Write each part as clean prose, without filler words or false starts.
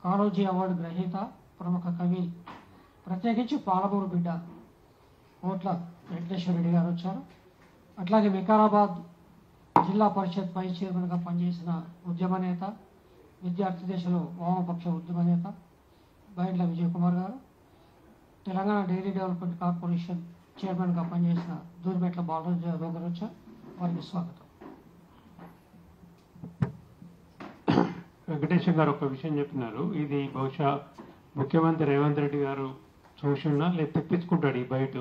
Kaloji award గ్రహీత ప్రముఖ కవి ప్రత్యేకించి పాలమూరు బిడ్డ కోట్ల వెంకటేశ్వర రెడ్డి గారు వచ్చారు. అట్లాగే వికారాబాద్ జిల్లా పరిషత్ వైస్ చైర్మన్గా పనిచేసిన ఉద్యమ నేత, విద్యార్థి దశలో వామపక్ష ఉద్యమ నేత బైండ్ల విజయ్ కుమార్ గారు, తెలంగాణ డైరీ డెవలప్మెంట్ కార్పొరేషన్ చైర్మన్గా పనిచేసిన దూర్మెట్ల బాలరాజు గారు వచ్చారు. వారికి స్వాగతం. వెంకటేశ్వర గారు ఒక విషయం చెప్పినారు. ఇది బహుశా ముఖ్యమంత్రి రేవంత్ రెడ్డి గారు చూసినా లేదా తెప్పించుకుంటాడు ఈ బయట.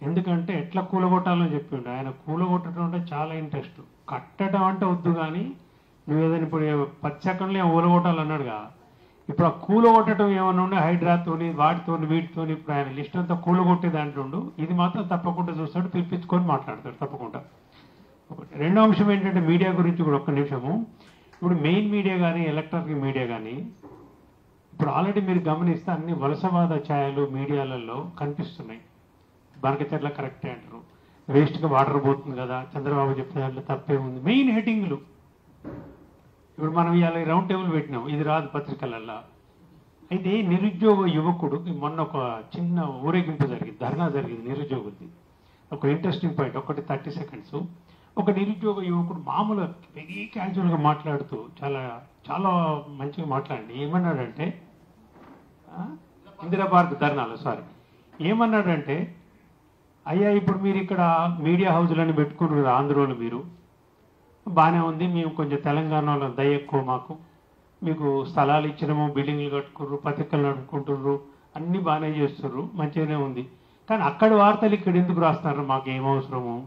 ఎందుకంటే ఎట్లా కూలగొట్టాలని చెప్పిండు. ఆయన కూలగొట్టడం అంటే చాలా ఇంట్రెస్ట్. కట్టడం అంటే వద్దు, కానీ నువ్వు ఏదైనా ఇప్పుడు 10 సెకండ్లో ఊలగొట్టాలన్నాడుగా. ఇప్పుడు ఆ కూలగొట్టడం ఏమన్నా ఉండే హైడ్రాతోని వీటితోని ఇప్పుడు ఆయన లిస్ట్ అంతా కూలగొట్టే దాంట్లో ఇది మాత్రం తప్పకుండా చూస్తాడు, పిలిపించుకొని మాట్లాడతాడు తప్పకుండా. రెండో అంశం ఏంటంటే మీడియా గురించి కూడా ఒక్క నిమిషము. ఇప్పుడు మెయిన్ మీడియా కానీ ఎలక్ట్రానిక్ మీడియా కానీ ఇప్పుడు ఆల్రెడీ మీరు గమనిస్తే అన్ని వలసవాద ఛాయలు మీడియాలలో కనిపిస్తున్నాయి. బనకచెర్ల కరెక్టే అంటారు, వేస్ట్గా వాటర్ పోతుంది కదా, చంద్రబాబు చెప్పిన దాంట్లో తప్పే ఉంది. మెయిన్ హెడ్డింగ్లు ఇప్పుడు మనం ఇవాళ రౌండ్ టేబుల్ పెట్టినాం, ఇది రాదు పత్రికలల్లో. అయితే నిరుద్యోగ యువకుడు మొన్న ఒక చిన్న ఊరేగింపు జరిగింది, ధర్నా జరిగింది నిరుద్యోగులది. ఒక ఇంట్రెస్టింగ్ పాయింట్, ఒకటి 30 సెకండ్స్. ఒక నిరుద్యోగ యువకుడు మామూలుగా వెరీ క్యాజువల్గా మాట్లాడుతూ చాలా చాలా మంచిగా మాట్లాడండి. ఏమన్నాడంటే ఇందిరా పార్క్ ధర్నాలు ఏమన్నాడంటే, అయ్యా ఇప్పుడు మీరు ఇక్కడ మీడియా హౌజులని పెట్టుకున్నారు కదా ఆంధ్రోలు, మీరు బాగానే ఉంది, మేము కొంచెం తెలంగాణలో దయ ఎక్కువ మాకు, మీకు స్థలాలు ఇచ్చినాము, బిల్డింగ్లు కట్టుకుర్రు, పత్రికలు నడుపుకుంటుర్రు, అన్నీ బాగానే చేస్తుర్రు, మంచిగానే ఉంది. కానీ అక్కడి వార్తలు ఇక్కడ ఎందుకు రాస్తున్నారు, మాకు ఏమవసరము?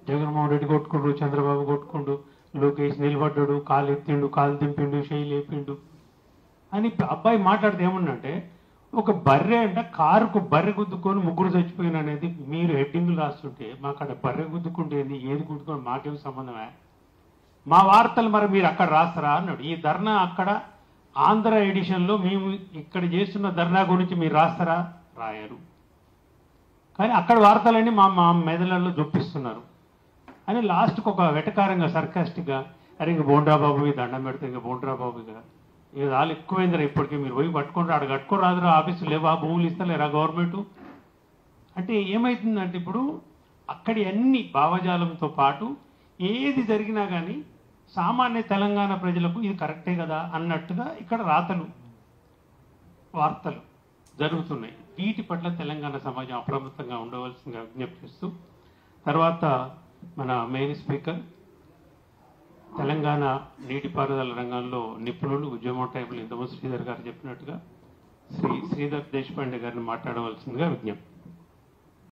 జగన్మోహన్ రెడ్డి కొట్టుకుండు, చంద్రబాబు కొట్టుకుండు, లోకేష్ నిలబడ్డాడు, కాలు ఎత్తిండు, కాలు దింపిండు, చేయి లేపిండు అని అబ్బాయి మాట్లాడితే ఏమన్నంటే, ఒక బర్రె అంట కారుకు బర్రె గుద్దుకొని 3 చచ్చిపోయిన అనేది మీరు హెడ్డింగ్లు రాస్తుంటే, మాకు అక్కడ బర్రె గుద్దుకుంటేంది, ఏది గుద్దుకొని మాకేం సంబంధమే? మా వార్తలు మరి మీరు అక్కడ రాస్తారా అన్నాడు. ఈ ధర్నా అక్కడ ఆంధ్ర ఎడిషన్లో మేము ఇక్కడ చేస్తున్న ధర్నా గురించి మీరు రాస్తారా? రాయరు. కానీ అక్కడ వార్తలన్నీ మా మెదళ్ళలో చూపిస్తున్నారు అని లాస్ట్కి ఒక వెటకారంగా సర్కాస్టిక్గా, అరే ఇంక బోండ్రాబాబు మీద దండం పెడితే ఇంకా బోండ్రాబాబుగా ఇక వాళ్ళు ఎక్కువైందిరా, ఇప్పటికీ మీరు పోయి పట్టుకుంటారు, ఆడ కట్టుకోరు రాదురా, ఆఫీసులు లేవా, భూములు ఇస్తలేరా గవర్నమెంట్ అంటే. ఏమవుతుందంటే ఇప్పుడు అక్కడి అన్ని భావజాలంతో పాటు ఏది జరిగినా కానీ సామాన్య తెలంగాణ ప్రజలకు ఇది కరెక్టే కదా అన్నట్టుగా ఇక్కడ వార్తలు జరుగుతున్నాయి. వీటి పట్ల తెలంగాణ సమాజం అప్రమత్తంగా ఉండవలసిందిగా విజ్ఞప్తి చేస్తూ, తర్వాత మన మెయిన్ స్పీకర్ తెలంగాణ నీటిపారుదల రంగంలో నిపుణులు, ఉద్యమ టైపులు ఇంతకుముందు శ్రీధర్ గారు చెప్పినట్టుగా శ్రీధర్ దేశపాండే గారిని మాట్లాడవలసిందిగా విజ్ఞప్తి.